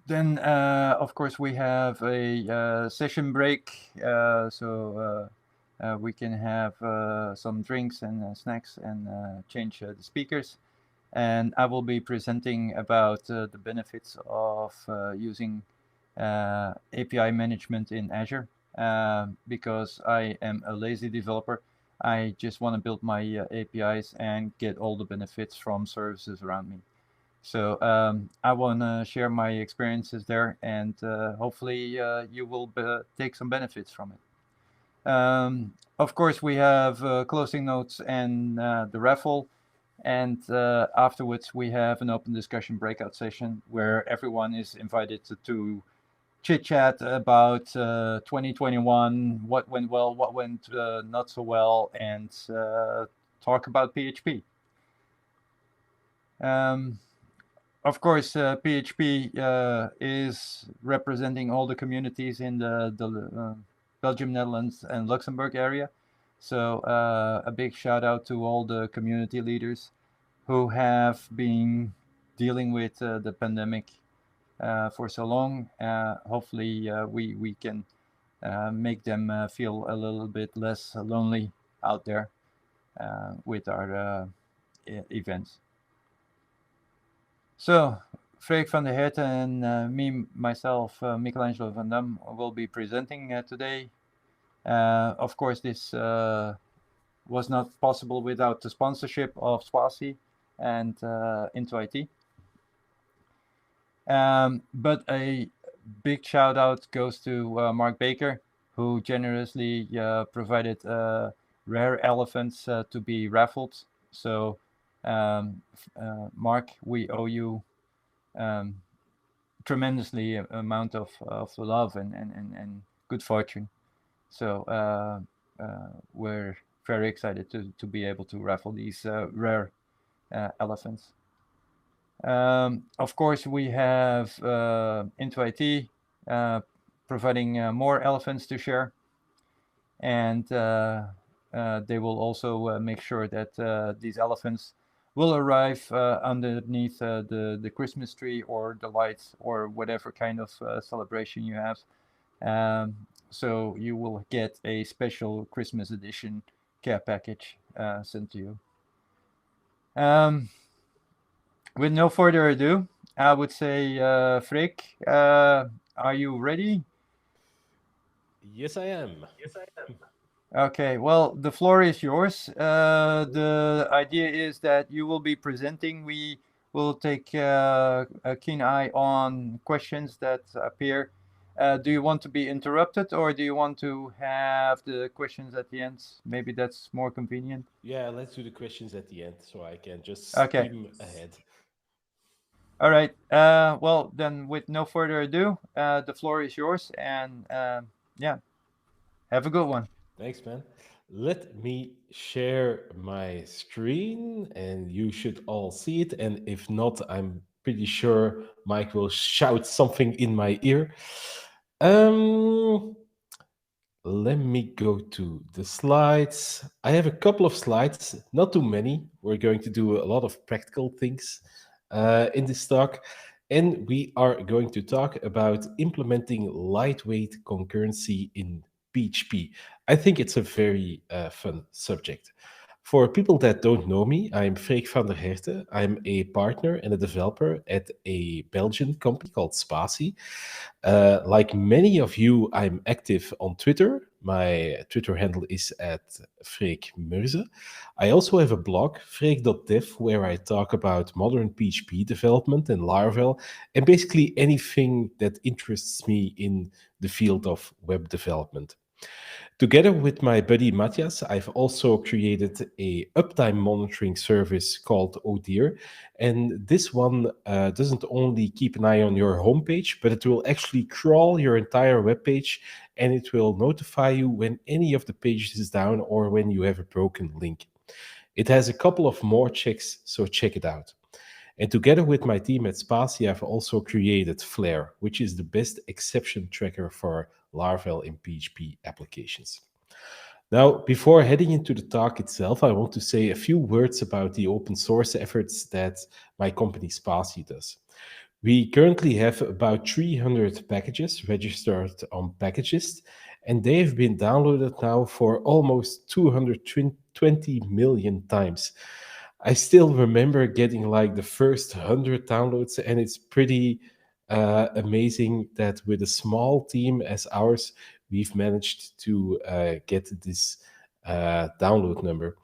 Then, of course, we have a session break, so we can have some drinks and snacks and change the speakers. And I will be presenting about the benefits of using API management in Azure. Because I am a lazy developer, I just want to build my APIs and get all the benefits from services around me. So I want to share my experiences there, and hopefully you will take some benefits from it. Of course, we have closing notes and the raffle. And afterwards, we have an open discussion breakout session where everyone is invited to chit-chat about 2021, what went well, what went not so well, and talk about PHP. Of course, PHP is representing all the communities in the Belgium, Netherlands, and Luxembourg area. So a big shout out to all the community leaders who have been dealing with the pandemic for so long. Hopefully, we can make them feel a little bit less lonely out there with our events. So, Freek van der Herten and myself, Michelangelo van Dam, will be presenting today. Of course, this was not possible without the sponsorship of Spatie and Into IT. But a big shout out goes to Mark Baker, who generously provided rare elephants to be raffled. So, Mark, we owe you tremendously amount of love and good fortune. So we're very excited to be able to raffle these rare elephants. Of course, we have Into IT providing more elephants to share, and they will also make sure that these elephants will arrive underneath the Christmas tree or the lights or whatever kind of celebration you have. So you will get a special Christmas edition care package sent to you. With no further ado, I would say, Freek, are you ready? Yes, I am. Okay, well, the floor is yours. The idea is that you will be presenting. We will take a keen eye on questions that appear. Do you want to be interrupted, or do you want to have the questions at the end? Maybe that's more convenient. Yeah, let's do the questions at the end so I can just Okay. steam ahead. All right. Well, then, with no further ado, the floor is yours, and yeah, have a good one. Thanks, man. Let me share my screen and you should all see it. And if not, I'm pretty sure Mike will shout something in my ear. Um, Let me go to the slides. I have a couple of slides, not too many. We're going to do a lot of practical things in this talk. And we are going to talk about implementing lightweight concurrency in PHP. I think it's a very fun subject. For people that don't know me, I'm Freek van der Herten. I'm a partner and a developer at a Belgian company called Spatie. Like many of you, I'm active on Twitter. My Twitter handle is at Freek Murze. I also have a blog, freek.dev, where I talk about modern PHP development and Laravel, and basically anything that interests me in the field of web development. Together with my buddy Matthias, I've also created a uptime monitoring service called Odeer. And this one doesn't only keep an eye on your homepage, but it will actually crawl your entire web page and it will notify you when any of the pages is down or when you have a broken link. It has a couple of more checks, so check it out. And together with my team at Spatie, I've also created Flare, which is the best exception tracker for Laravel and PHP applications. Now, before heading into the talk itself, I want to say a few words about the open source efforts that my company Spatie does. We currently have about 300 packages registered on Packages, and they have been downloaded now for almost 220 million times. I still remember getting like the first 100 downloads, and it's pretty amazing that with a small team as ours, we've managed to get this download number.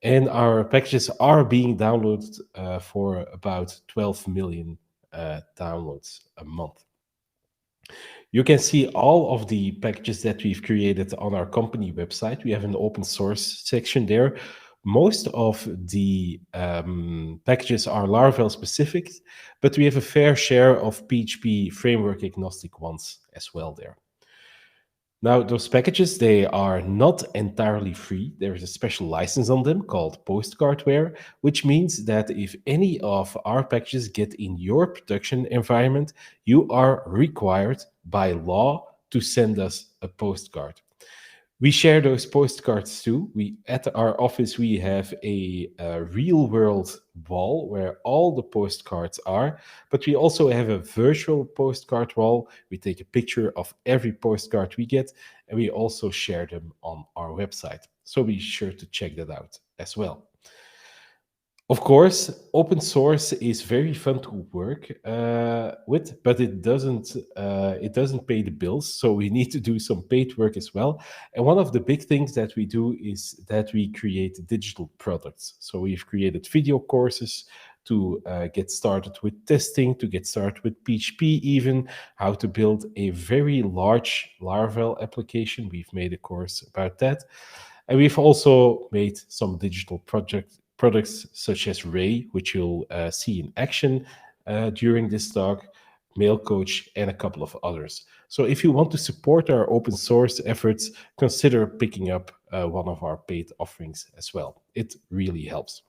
And our packages are being downloaded for about 12 million downloads a month. You can see all of the packages that we've created on our company website. We have an open source section there. Most of the packages are Laravel specific, but we have a fair share of PHP framework agnostic ones as well there. Now, those packages, they are not entirely free. There is a special license on them called postcardware, which means that if any of our packages get in your production environment, you are required by law to send us a postcard. We share those postcards too. We at our office we have a real world wall where all the postcards are, but we also have a virtual postcard wall. We take a picture of every postcard we get, and we also share them on our website. So be sure to check that out as well. Of course, open source is very fun to work with, but it doesn't pay the bills. So we need to do some paid work as well. And one of the big things that we do is that we create digital products. So we've created video courses to get started with testing, to get started with PHP, even how to build a very large Laravel application. We've made a course about that. And we've also made some digital products such as Ray, which you'll see in action during this talk, Mail Coach, and a couple of others. So if you want to support our open source efforts, consider picking up one of our paid offerings as well. It really helps.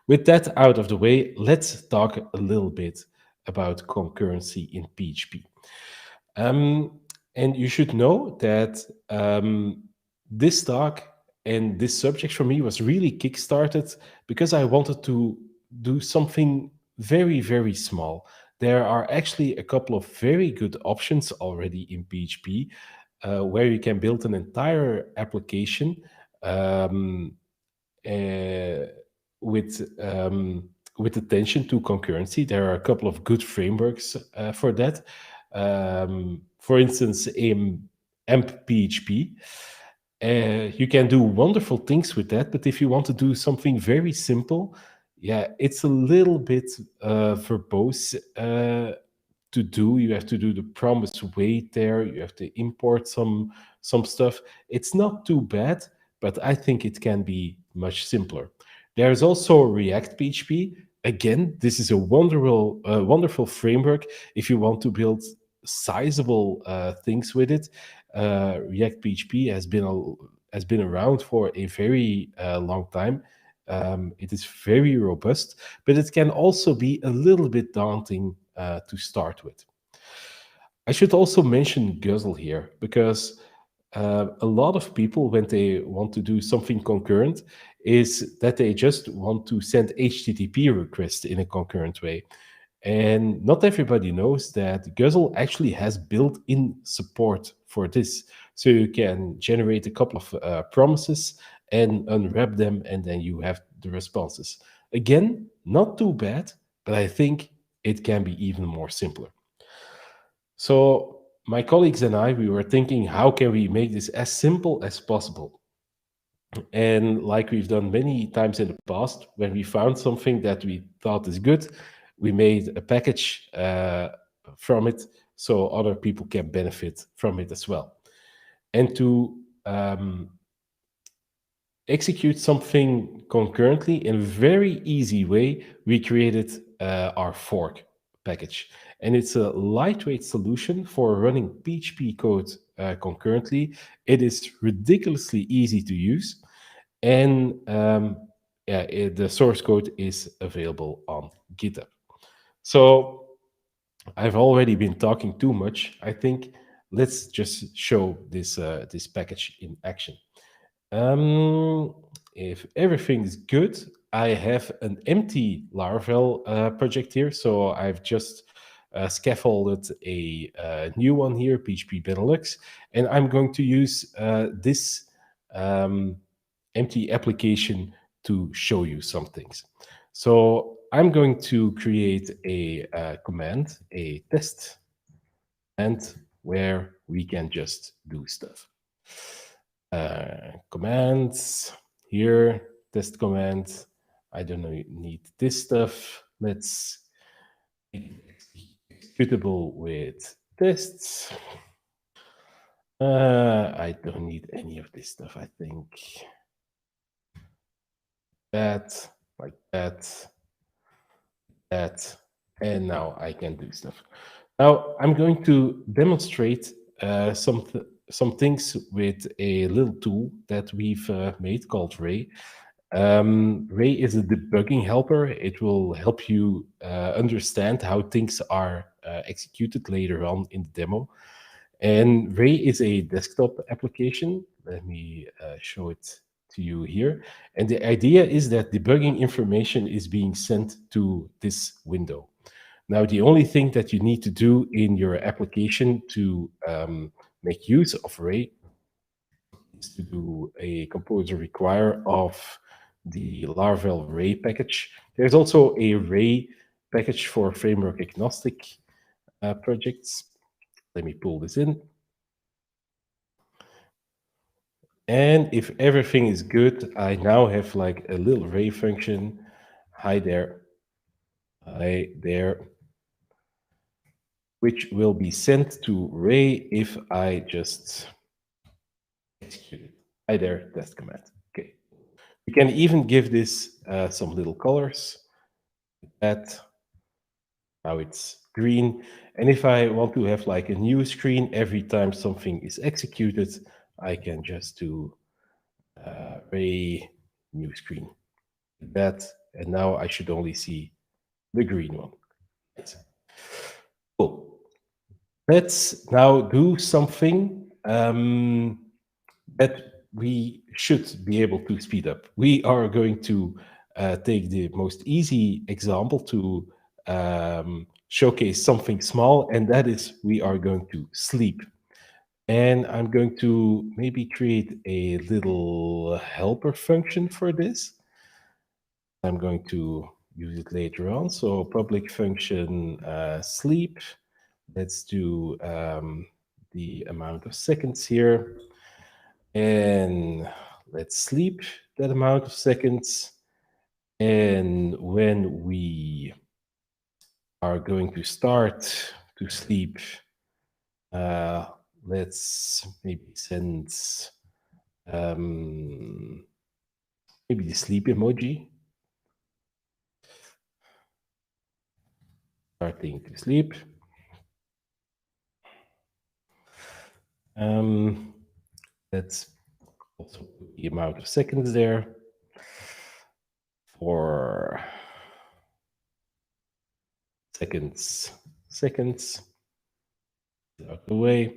With that out of the way, let's talk a little bit about concurrency in PHP. And you should know that this talk and this subject for me was really kickstarted because I wanted to do something very, very small. There are actually a couple of very good options already in PHP where you can build an entire application um, uh, with attention to concurrency. There are a couple of good frameworks for that. For instance, AMP PHP. You can do wonderful things with that, but if you want to do something very simple, yeah, it's a little bit verbose to do. You have to do the promised wait there. You have to import some stuff. It's not too bad, but I think it can be much simpler. There's also React PHP. Again, this is a wonderful framework if you want to build sizable things with it. React PHP has been around for a very long time. It is very robust, but it can also be a little bit daunting to start with. I should also mention Guzzle here because a lot of people, when they want to do something concurrent, is that they just want to send HTTP requests in a concurrent way. And not everybody knows that Guzzle actually has built-in support for this. So you can generate a couple of promises and unwrap them, and then you have the responses. Again, not too bad, but I think it can be even more simpler. So my colleagues and I, we were thinking, how can we make this as simple as possible? And like we've done many times in the past, when we found something that we thought is good, we made a package from it so other people can benefit from it as well. And to execute something concurrently in a very easy way, we created our fork package. And it's a lightweight solution for running PHP code concurrently. It is ridiculously easy to use. And the source code is available on GitHub. So I've already been talking too much. I think let's just show this package in action. If everything is good, I have an empty Laravel project here, so I've just scaffolded a new one here, PHPBenelux, and I'm going to use this empty application to show you some things. So I'm going to create a command, a test command, where we can just do stuff. Commands here, test command. I don't know, need this stuff. Let's make it executable with tests. I don't need any of this stuff, I think. That, like that, that, and now I can do stuff. Now I'm going to demonstrate some things with a little tool that we've made called Ray. Ray is a debugging helper. It will help you understand how things are executed later on in the demo. And Ray is a desktop application. Let me show it to you here. And the idea is that debugging information is being sent to this window. Now, the only thing that you need to do in your application to make use of Ray is to do a composer require of the Laravel Ray package. There's also a Ray package for framework agnostic projects. Let me pull this in. And if everything is good, I now have like a little Ray function. Hi there, which will be sent to Ray if I just execute it. Hi there, test command. Okay. We can even give this some little colors. That now it's green. And if I want to have like a new screen every time something is executed, I can just do Ray new screen. Like that. And now I should only see the green one. Cool. Let's now do something that we should be able to speed up. We are going to take the most easy example to showcase something small, and that is we are going to sleep. And I'm going to maybe create a little helper function for this. I'm going to use it later on. So public function sleep. Let's do the amount of seconds here. And let's sleep that amount of seconds. And when we are going to start to sleep, let's maybe send maybe the sleep emoji. Starting to sleep. Let's also put the amount of seconds there for seconds out the way.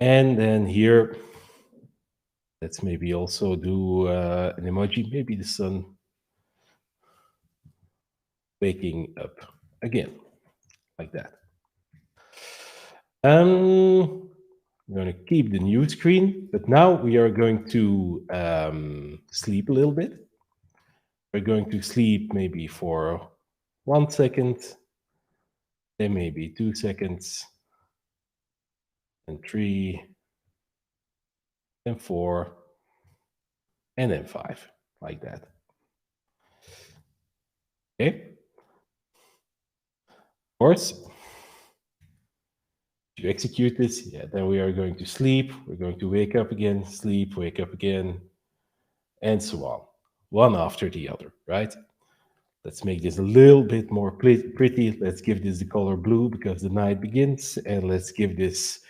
And then here, let's maybe also do an emoji, maybe the sun waking up again, like that. I'm going to keep the new screen, but now we are going to sleep a little bit. We're going to sleep maybe for 1 second, then maybe 2 seconds, and 3, and 4, and then 5, like that. Okay. Of course, if you execute this, yeah, then we are going to sleep. We're going to wake up again, sleep, wake up again, and so on, one after the other, right? Let's make this a little bit more pretty. Let's give this the color blue because the night begins, and let's give this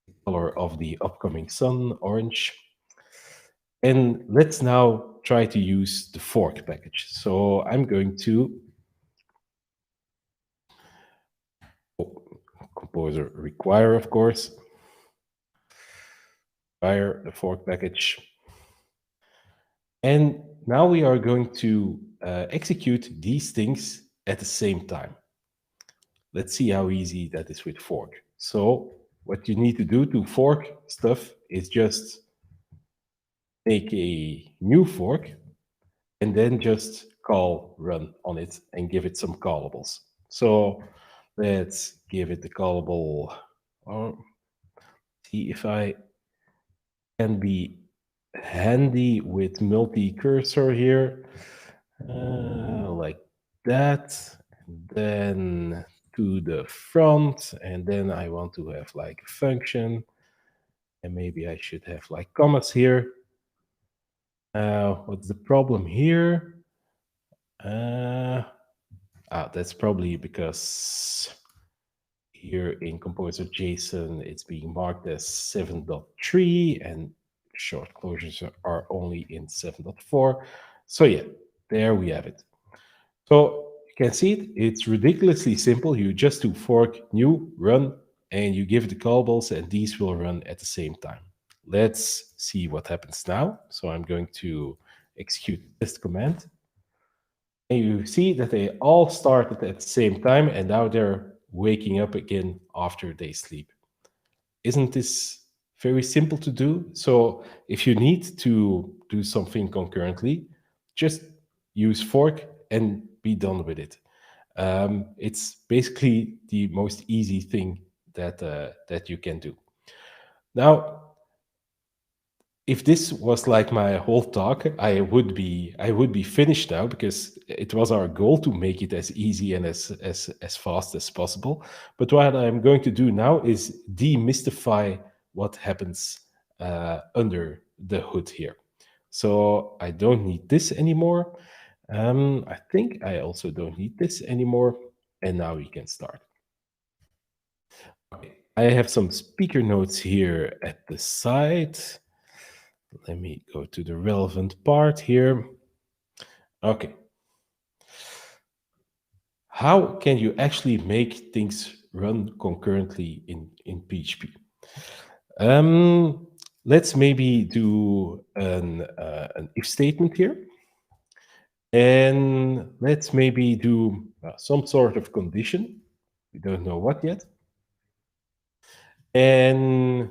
the color of the upcoming sun, orange. And let's now try to use the fork package. So I'm going to composer require, of course, require the fork package. And now we are going to execute these things at the same time. Let's see how easy that is with fork. So what you need to do to fork stuff is just make a new fork and then just call run on it and give it some callables. So let's give it the callable, or see if I can be handy with multi-cursor here, like that. And then to the front, and then I want to have like a function, and maybe I should have like commas here. What's the problem here? That's probably because here in Composer JSON, it's being marked as 7.3 and short closures are only in 7.4. So yeah, there we have it. So you can see it, it's ridiculously simple. You just do fork new run and you give the callables and these will run at the same time. Let's see what happens now. So I'm going to execute this command. And you see that they all started at the same time and now they're waking up again after they sleep. Isn't this very simple to do? So if you need to do something concurrently, just use fork and be done with it. It's basically the most easy thing that you can do. Now, if this was like my whole talk, I would be finished now because it was our goal to make it as easy and as fast as possible. But what I'm going to do now is demystify what happens under the hood here. So I don't need this anymore. I think I also don't need this anymore. And now we can start. Okay. I have some speaker notes here at the side. Let me go to the relevant part here. Okay. How can you actually make things run concurrently in PHP? Let's maybe do an if statement here. And let's maybe do some sort of condition. We don't know what yet. And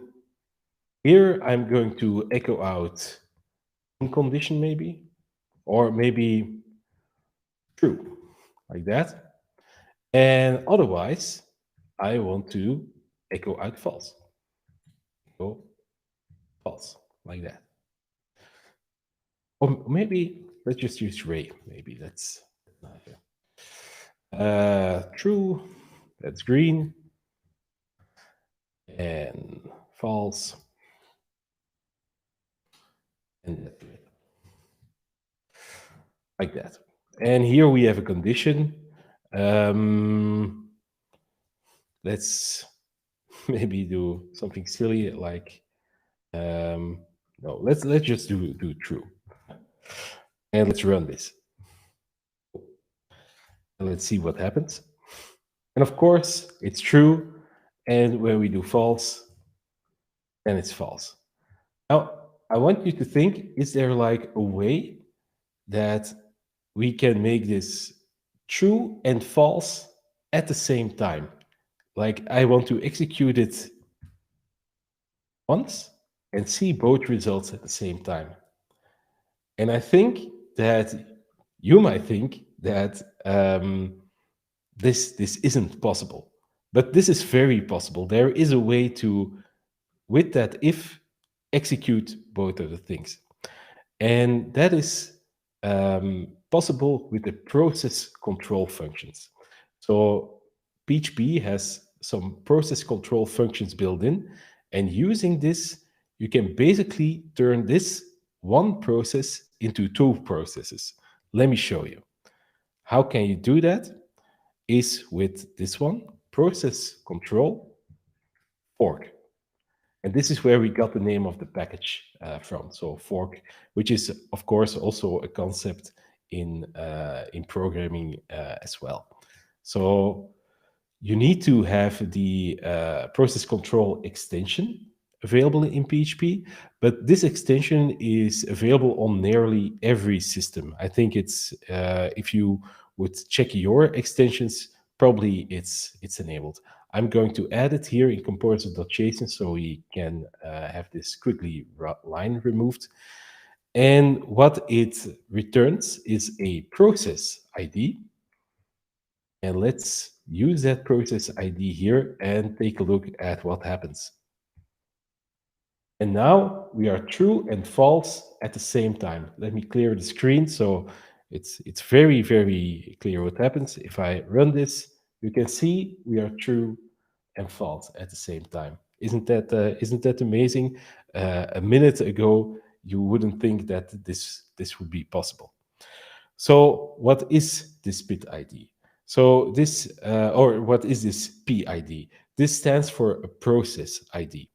here I'm going to echo out in condition maybe, or maybe true, like that. And otherwise, I want to echo out false. Echo false, like that. Or maybe let's just use Ray. Maybe that's true. That's green. And false. And that's red. Like that. And here we have a condition. Let's maybe do something silly like no. Let's just do true. And let's run this. And let's see what happens. And of course, it's true. And when we do false, then it's false. Now, I want you to think, is there like a way that we can make this true and false at the same time? Like I want to execute it once and see both results at the same time. And I think that you might think that this isn't possible, but this is very possible. There is a way to, with that if, execute both of the things. And that is possible with the process control functions. So PHP has some process control functions built in, and using this, you can basically turn this one process into two processes. Let me show you. How can you do that? Is with this one, process control fork. And this is where we got the name of the package from. So fork, which is of course also a concept in programming as well. So you need to have the process control extension available in PHP, but this extension is available on nearly every system. I think it's if you would check your extensions, probably it's enabled. I'm going to add it here in composer.json so we can have this quickly line removed. And what it returns is a process ID. And let's use that process ID here and take a look at what happens. And now we are true and false at the same time. Let me clear the screen so it's very, very clear what happens. If I run this, you can see we are true and false at the same time. Isn't that amazing? A minute ago, you wouldn't think that this would be possible. So what is this bit ID? So this, or what is this PID? This stands for a process ID.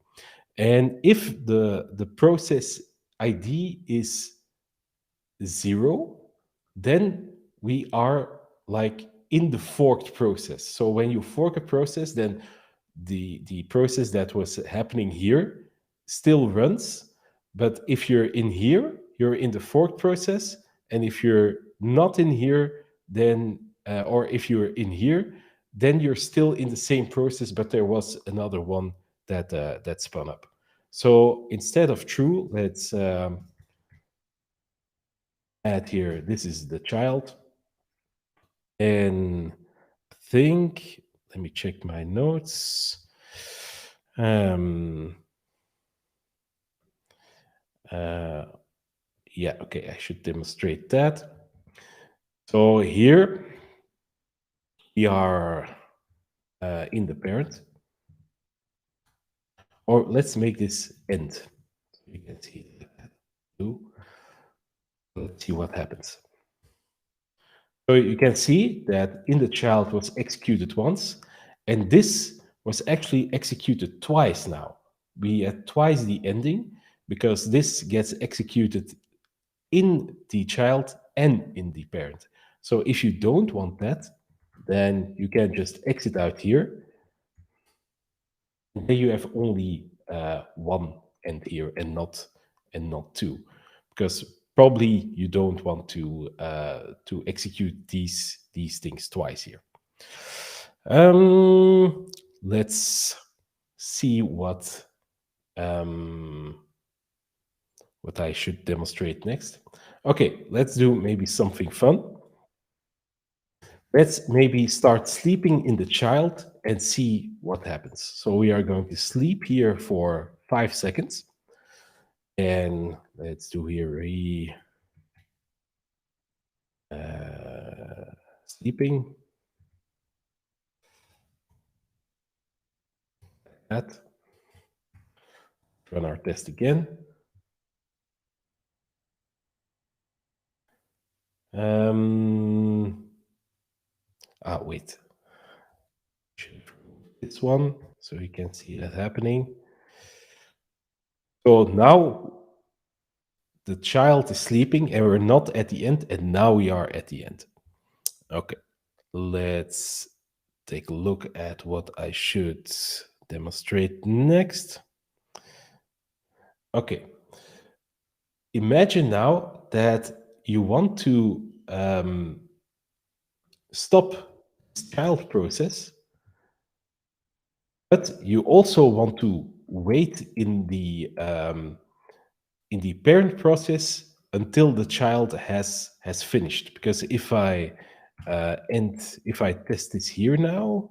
And if the process ID is 0, then we are like in the forked process. So when you fork a process, then the process that was happening here still runs. But if you're in here, you're in the forked process. And if you're not in here, then, or if you're in here, then you're still in the same process, but there was another one that spun up. So instead of true, let's add here, this is the child. And I think, let me check my notes. Yeah, okay, I should demonstrate that. So here we are in the parent. Or let's make this end. So you can see that. Let's see what happens. So you can see that in the child was executed once, and this was actually executed twice now. We had twice the ending because this gets executed in the child and in the parent. So if you don't want that, then you can just exit out here. And then you have only one end here and not two, because probably you don't want to execute these things twice here. Let's see what I should demonstrate next. Okay, let's do maybe something fun. Let's maybe start sleeping in the child and see what happens. So we are going to sleep here for 5 seconds. And let's do here sleeping. That. Run our test again. Wait. This one, so you can see that happening. So now the child is sleeping and we're not at the end, and now we are at the end. Okay, let's take a look at what I should demonstrate next. Okay, imagine now that you want to stop this child process, but you also want to wait in the parent process until the child has finished. Because if I test this here now,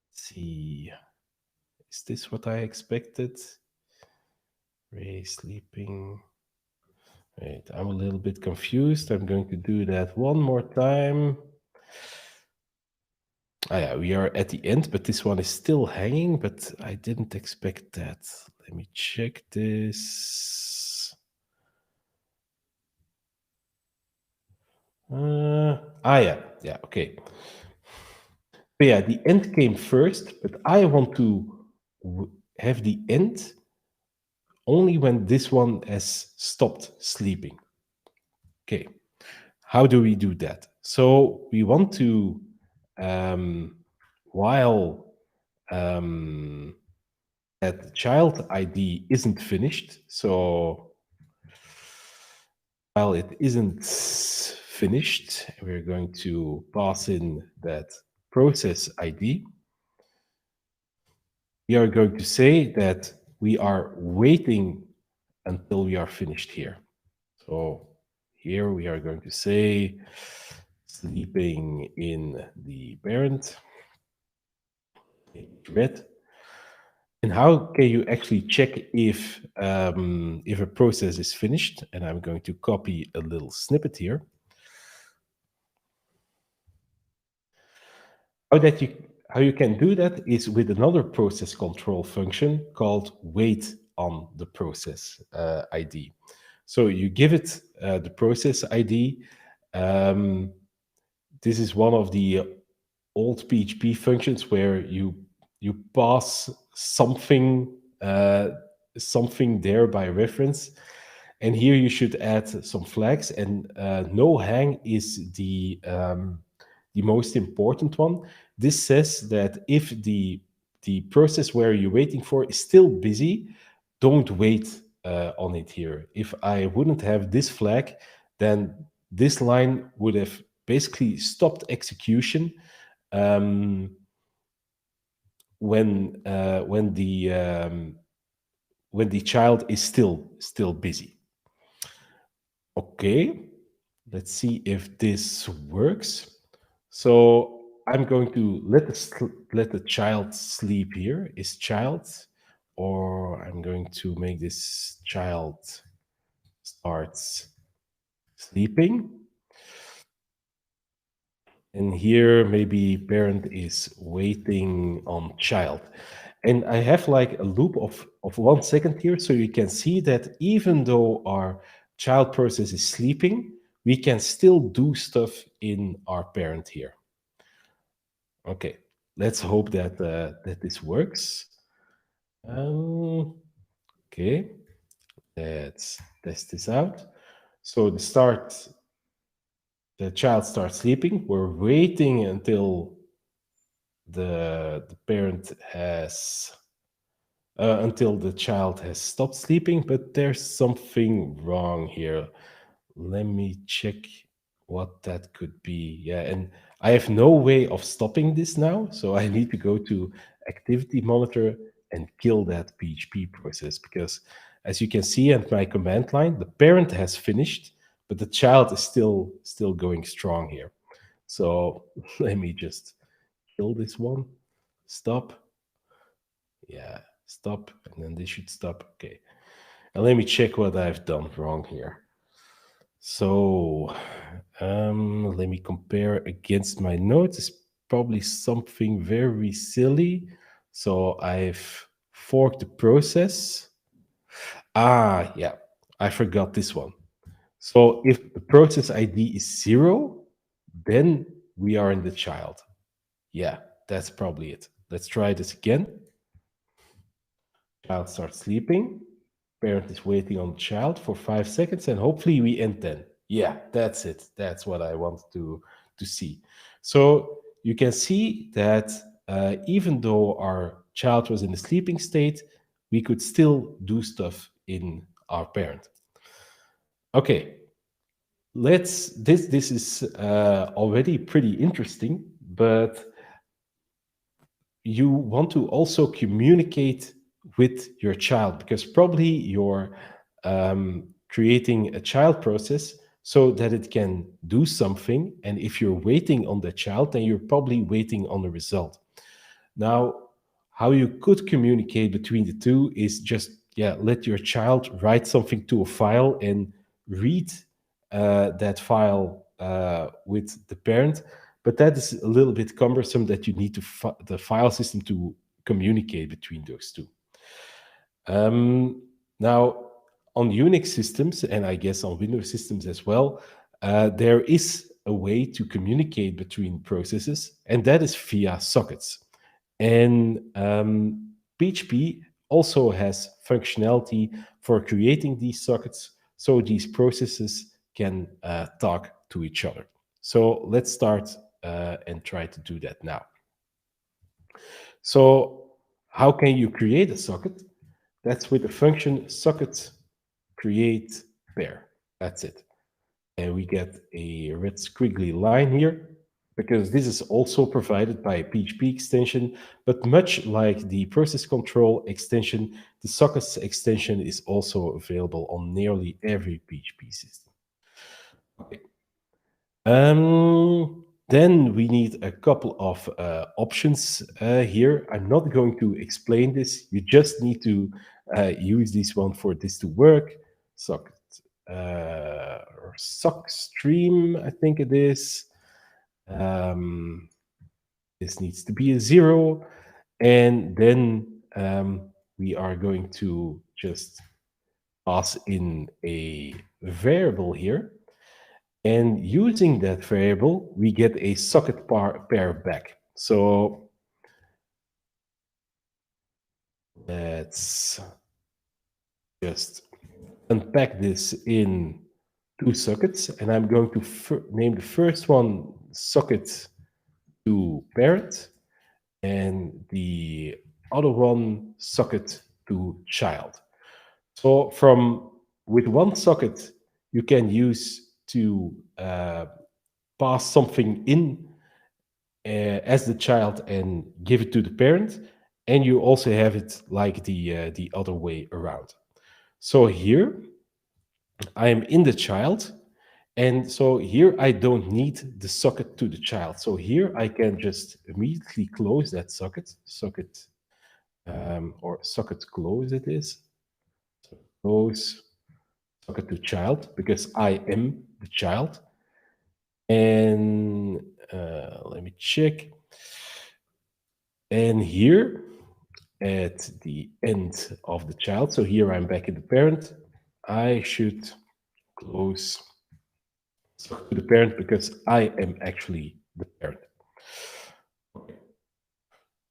let's see, is this what I expected? Ray sleeping. Wait, I'm a little bit confused. I'm going to do that one more time. Yeah, we are at the end, but this one is still hanging, but I didn't expect that. Let me check this. Yeah, okay. But yeah, the end came first, but I want to have the end only when this one has stopped sleeping. Okay, how do we do that? So we want to, while that the child ID isn't finished. So while it isn't finished, we're going to pass in that process ID. We are going to say that we are waiting until we are finished here. So here we are going to say sleeping in the parent, red. And how can you actually check if a process is finished? And I'm going to copy a little snippet here. How you can do that is with another process control function called wait on the process ID. So you give it the process ID. This is one of the old PHP functions where you pass something something there by reference, and here you should add some flags. And no hang is the most important one. This says that if the process where you're waiting for is still busy, don't wait on it here. If I wouldn't have this flag, then this line would have basically stopped execution when the child is still busy. Okay, let's see if this works. So I'm going to let the child sleep here. Is child, or I'm going to make this child starts sleeping. And here maybe parent is waiting on child. And I have like a loop of 1 second here, so you can see that even though our child process is sleeping, we can still do stuff in our parent here. Okay, let's hope that that this works. Okay, let's test this out. So the child starts sleeping. We're waiting until the parent has until the child has stopped sleeping, but there's something wrong here. Let me check what that could be. Yeah, and I have no way of stopping this now, so I need to go to activity monitor and kill that PHP process, because as you can see at my command line, the parent has finished, but the child is still going strong here. So let me just kill this one. Stop. Yeah, stop. And then this should stop. Okay. And let me check what I've done wrong here. So let me compare against my notes. It's probably something very silly. So I've forked the process. Ah, yeah, I forgot this one. So if the process ID is 0, then we are in the child. Yeah, that's probably it. Let's try this again. Child starts sleeping. Parent is waiting on the child for 5 seconds, and hopefully we end then. Yeah, that's it. That's what I want to see. So you can see that even though our child was in a sleeping state, we could still do stuff in our parent. Okay, this is already pretty interesting, but you want to also communicate with your child, because probably you're creating a child process so that it can do something. And if you're waiting on the child, then you're probably waiting on the result. Now, how you could communicate between the two is just, let your child write something to a file and read that file with the parent. But that is a little bit cumbersome, that you need the file system to communicate between those two. Now, on Unix systems, and I guess on Windows systems as well, there is a way to communicate between processes, and that is via sockets. And PHP also has functionality for creating these sockets, so these processes can talk to each other. So let's start and try to do that now. So how can you create a socket? That's with the function socket create pair. That's it. And we get a red squiggly line here because this is also provided by a PHP extension, but much like the process control extension, the sockets extension is also available on nearly every PHP system. Okay. Then we need a couple of options here. I'm not going to explain this. You just need to use this one for this to work. Socket or sock stream, I think it is. This needs to be a 0. And then we are going to just pass in a variable here. And using that variable, we get a socket pair back. So let's just unpack this in 2 sockets. And I'm going to name the first one socket to parent and the other one socket to child. So with one socket, you can use to pass something in as the child and give it to the parent, and you also have it like the other way around. So here I am in the child, and so here I don't need the socket to the child. So here I can just immediately close that socket, or socket close it is. So close socket to child because I am the child. And let me check. And here at the end of the child, so here I'm back in the parent, I should close socket to the parent because I am actually the parent.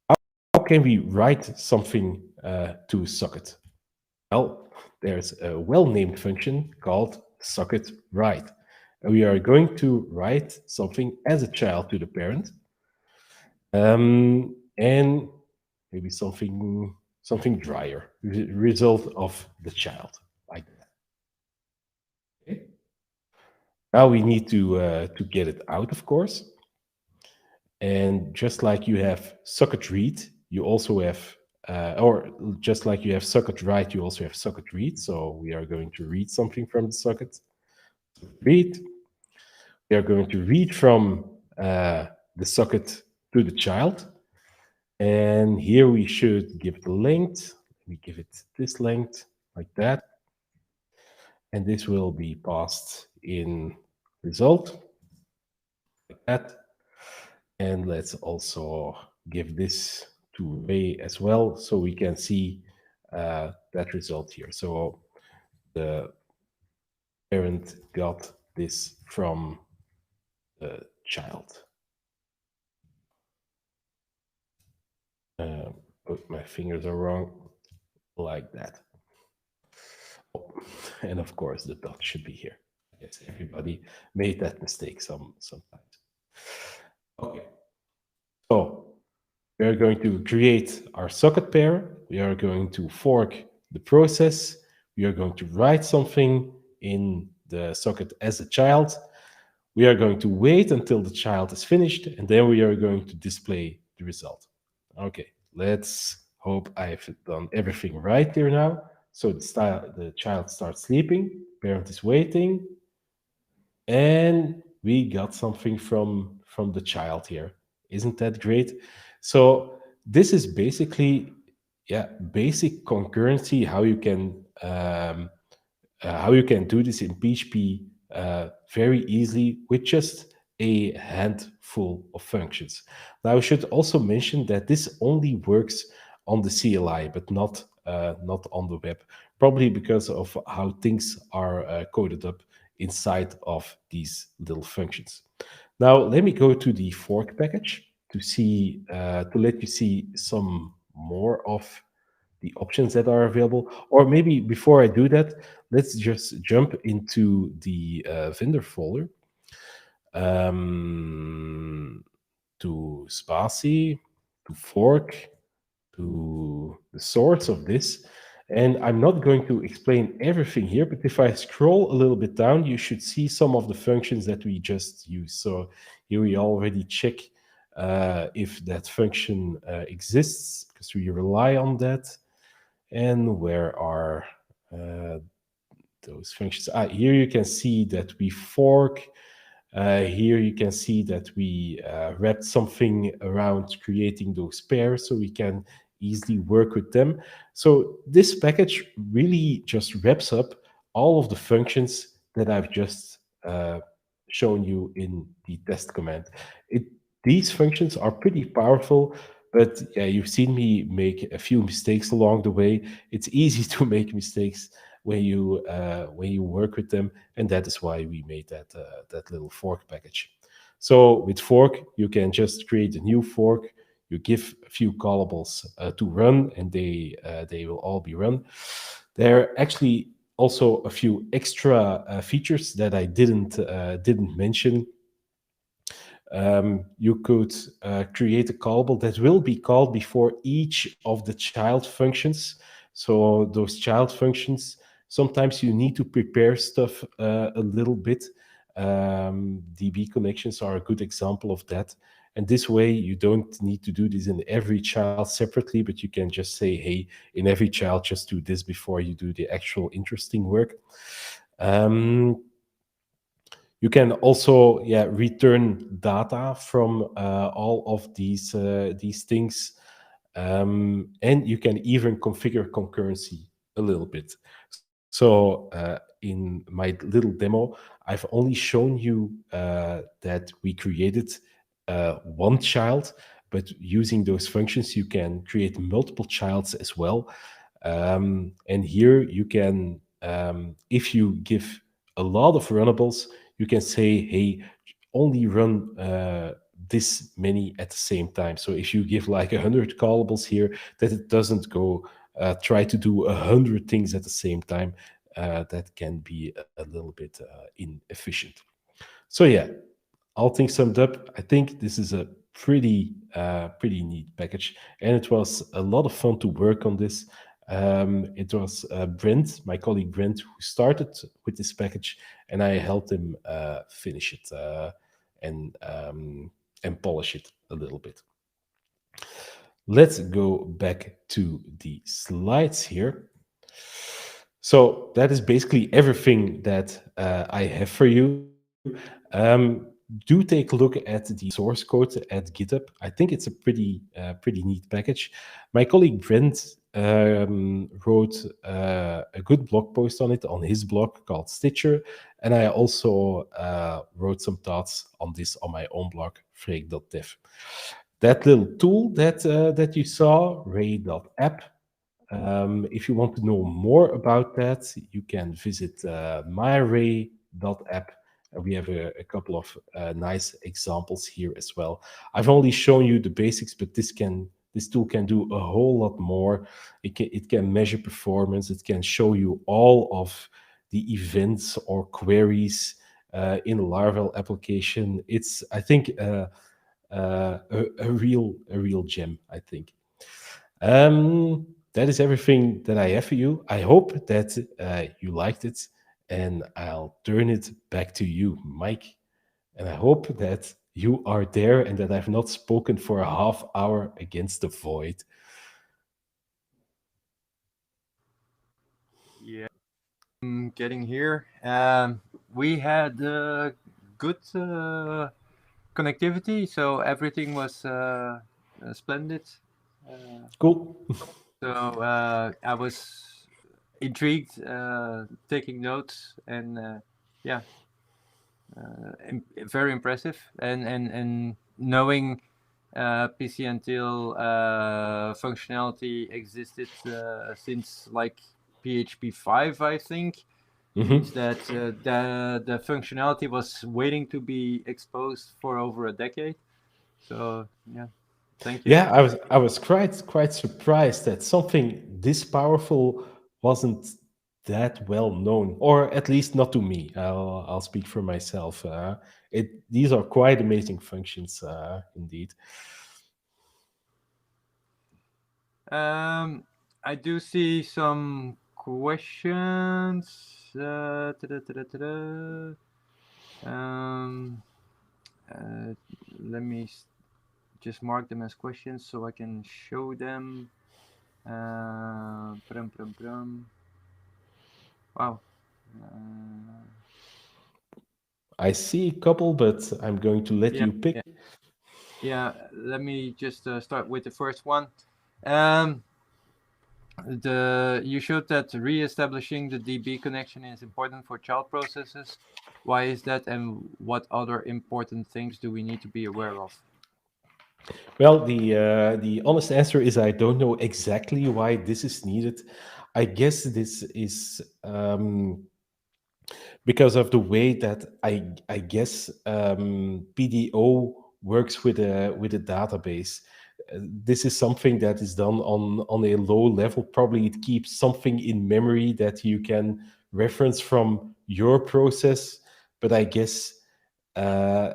How can we write something to a socket? Well, there's a well-named function called socket write. And we are going to write something as a child to the parent. And maybe something drier, result of the child, like that. Okay. Now we need to get it out, of course. And just like you have socket read, you also have, or just like you have socket write, you also have socket read. So we are going to read something from the socket. Read. We are going to read from the socket to the child. And here we should give the length. Let me give it this length, like that. And this will be passed in result, like that. And let's also give this to Ray as well, so we can see that result here. So the parent got this from the child. But my fingers are wrong, like that. Oh, and of course, the dot should be here. I guess everybody made that mistake sometimes. Okay. So we are going to create our socket pair. We are going to fork the process. We are going to write something in the socket as a child. We are going to wait until the child is finished, and then we are going to display the result. Okay, let's hope I've done everything right here now. So the child starts sleeping, parent is waiting, and we got something from the child here. Isn't that great? So this is basically, yeah, basic concurrency, how you can do this in PHP very easily with just a handful of functions. Now, I should also mention that this only works on the CLI, but not on the web, probably because of how things are coded up inside of these little functions. Now, let me go to the fork package to let you see some more of the options that are available. Or maybe before I do that, let's just jump into the vendor folder, to Spatie, to fork, to the source of this. And I'm not going to explain everything here, but if I scroll a little bit down, you should see some of the functions that we just used. So here we already check if that function exists, because we rely on that. And where are uh, those functions? Here you can see that we fork. Here you can see that we wrapped something around creating those pairs so we can easily work with them. So this package really just wraps up all of the functions that I've just shown you in the test command. It, these functions are pretty powerful, but yeah, you've seen me make a few mistakes along the way. It's easy to make mistakes when you work with them, and that is why we made that little fork package. So with fork, you can just create a new fork. You give a few callables to run, and they will all be run. There are actually also a few extra features that I didn't mention. You could create a callable that will be called before each of the child functions. So those child functions, sometimes you need to prepare stuff a little bit. DB connections are a good example of that. And this way, you don't need to do this in every child separately, but you can just say, hey, in every child, just do this before you do the actual interesting work. You can also, yeah, return data from all of these things, and you can even configure concurrency a little bit. So in my little demo, I've only shown you that we created one child, but using those functions, you can create multiple childs as well. And here you can, if you give a lot of runnables, you can say, hey, only run this many at the same time. So if you give like 100 callables here, that it doesn't go try to do 100 things at the same time. That can be a little bit inefficient. So yeah, all things summed up, I think this is a pretty neat package, and it was a lot of fun to work on this. It was Brent, my colleague Brent, who started with this package, and I helped him finish it and and polish it a little bit. Let's go back to the slides here. So that is basically everything that I have for you. Do take a look at the source code at GitHub. I think it's a pretty neat package. My colleague Brent wrote a good blog post on it on his blog called Stitcher, and I also wrote some thoughts on this on my own blog, freek.dev. That little tool that you saw, ray.app, if you want to know more about that, you can visit myray.app. We have a couple of nice examples here as well. I've only shown you the basics, but this tool can do a whole lot more. It can measure performance. It can show you all of the events or queries in a Laravel application. It's, I think, a real gem, I think. That is everything that I have for you. I hope that you liked it, and I'll turn it back to you, Mike. And I hope that you are there and that I've not spoken for a half hour against the void. Yeah, getting here. We had good connectivity, so everything was splendid. Cool. So I was intrigued, taking notes, and yeah, very impressive. And knowing PC until functionality existed since like PHP 5, I think, means that the functionality was waiting to be exposed for over a decade. So yeah, thank you. Yeah, I was quite surprised that something this powerful wasn't that well known, or at least not to me. I'll speak for myself. These are quite amazing functions, indeed. I do see some questions. Um, uh, Let me just mark them as questions so I can show them. Prum, prum, prum. Wow. Uh, I see a couple, but I'm going to let yeah, you pick. yeah, yeah. Let me just start with the first one. Um, you showed that re-establishing the DB connection is important for child processes. Why is that, and what other important things do we need to be aware of? Well, the honest answer is I don't know exactly why this is needed. I guess this is because of the way that I guess PDO works with a database. This is something that is done on a low level. Probably it keeps something in memory that you can reference from your process, but I guess uh,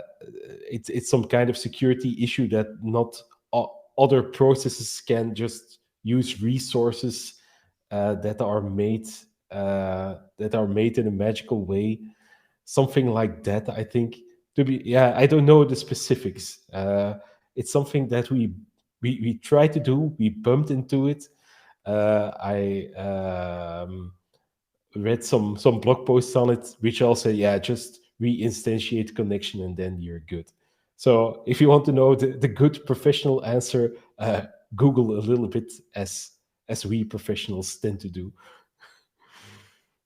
it's some kind of security issue that not other processes can just use resources that are made in a magical way, something like that. I think to be yeah, I don't know the specifics. It's something that we try to do. We bumped into it. I read some blog posts on it, which all say, yeah, just reinstantiate connection and then you're good. So if you want to know the good professional answer, Google a little bit as we professionals tend to do.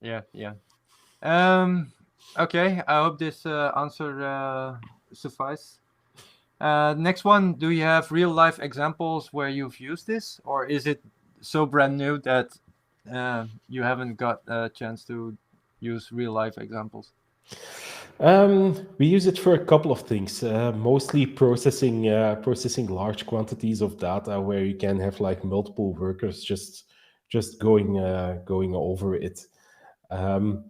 Yeah, yeah. Um, okay. I hope this answer suffice. Next one. Do you have real life examples where you've used this, or is it so brand new that you haven't got a chance to use real life examples? We use it for a couple of things, mostly processing large quantities of data where you can have like multiple workers just going over it.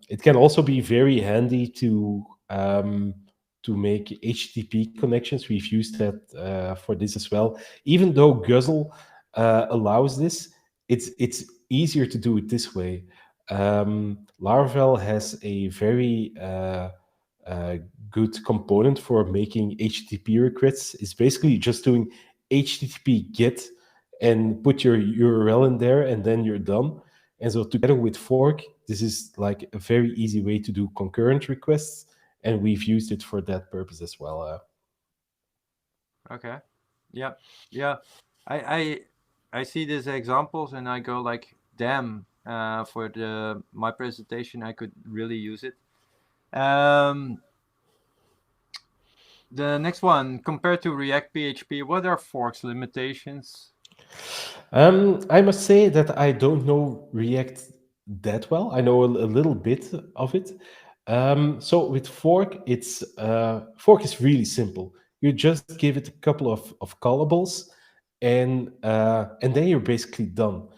It can also be very handy to make HTTP connections. We've used that for this as well. Even though Guzzle allows this, it's easier to do it this way. Laravel has a very uh, good component for making HTTP requests. It's basically just doing HTTP GET and put your URL in there, and then you're done. And so, together with Fork, this is like a very easy way to do concurrent requests, and we've used it for that purpose as well. Okay. Yeah. Yeah. I I I see these examples and I go like, damn. For the my presentation, I could really use it. Um, the next one, compared to React PHP, what are Fork's limitations? I must say that I don't know React that well. I know a little bit of it. So with Fork, Fork is really simple. You just give it a couple of callables, and then you're basically done.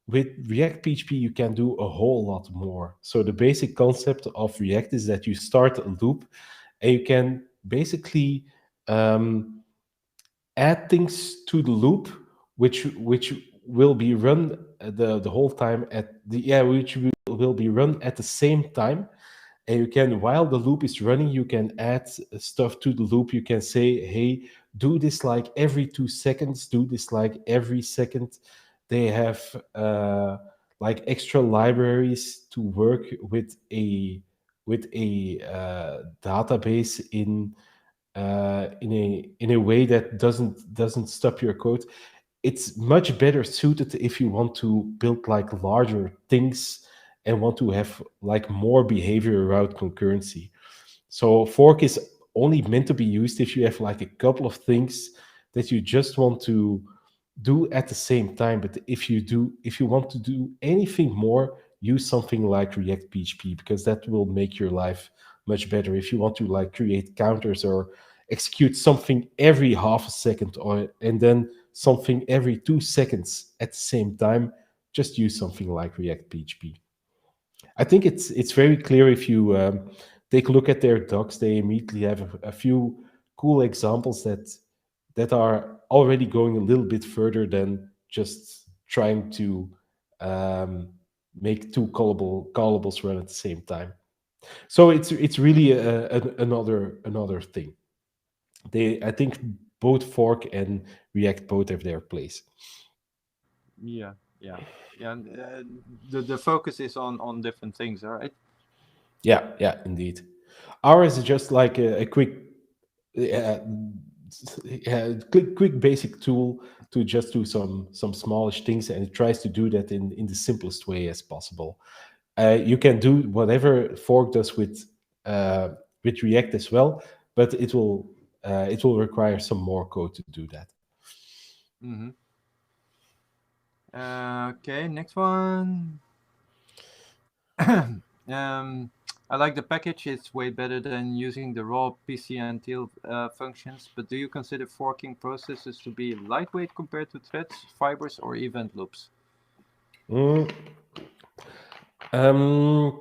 With React PHP, you can do a whole lot more. So the basic concept of React is that you start a loop, and you can basically um, add things to the loop which will be run the whole time at the yeah which will be run at the same time. And you can, while the loop is running, you can add stuff to the loop. You can say, hey, do this like every 2 seconds, do this like every second. They have like extra libraries to work with a database in a way that doesn't stop your code. It's much better suited if you want to build like larger things and want to have like more behavior around concurrency. So fork is only meant to be used if you have like a couple of things that you just want to do at the same time. But if you want to do anything more, use something like React PHP, because that will make your life much better. If you want to like create counters or execute something every half a second, or and then something every 2 seconds at the same time, just use something like React PHP. I think it's very clear if you take a look at their docs. They immediately have a few cool examples that are already going a little bit further than just trying to um, make two callables run at the same time. So it's really another thing. I think both Fork and React both have their place. Yeah, yeah, yeah. And, the focus is on different things, all right? Yeah, yeah, indeed. Ours is just like a quick, uh, quick basic tool to just do some smallish things, and it tries to do that in the simplest way as possible. You can do whatever Fork does with React as well, but it will require some more code to do that. Mm-hmm. Okay, next one. um, I like the package. It's way better than using the raw PC until functions. But do you consider forking processes to be lightweight compared to threads, fibers, or event loops? Mm, um,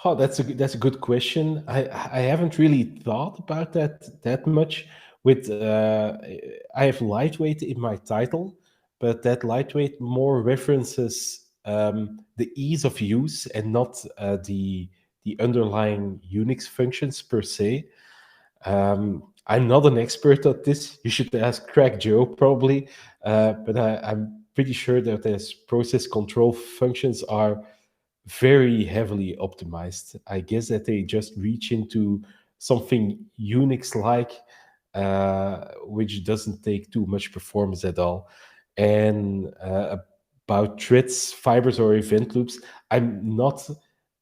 Oh, that's a good question. I haven't really thought about that much. With I have lightweight in my title, but that lightweight more references the ease of use and not the underlying Unix functions per se. I'm not an expert at this. You should ask Crack Joe probably, but I'm pretty sure that his process control functions are very heavily optimized. I guess that they just reach into something Unix like, which doesn't take too much performance at all. And about threads, fibers, or event loops, I'm not.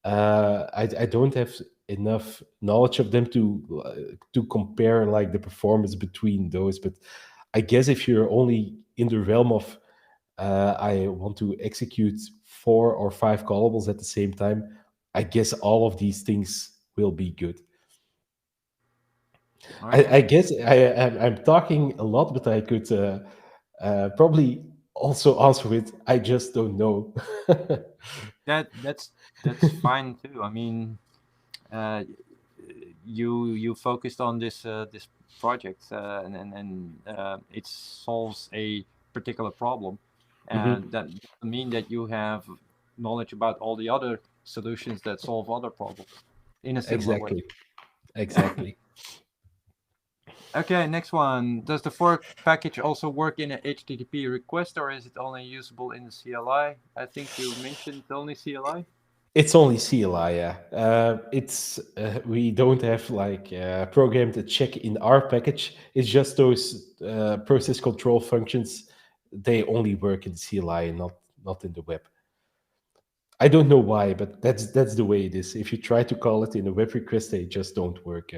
I don't have enough knowledge of them to compare like the performance between those. But I guess if you're only in the realm of I want to execute 4 or 5 callables at the same time, I guess all of these things will be good. I Okay, guess I'm talking a lot, but I could probably also answer with I just don't know. that's fine too. I mean, uh, you focused on this project, and it solves a particular problem, and Mhm. that doesn't mean that you have knowledge about all the other solutions that solve other problems in a similar way. Exactly, exactly. Okay, next one. Does the fork package also work in a HTTP request, or is it only usable in the CLI? I think you mentioned only CLI. It's only CLI, yeah. It's we don't have like programmed a check in our package. It's just those process control functions. They only work in CLI and not in the web. I don't know why, but that's the way it is. If you try to call it in a web request, they just don't work.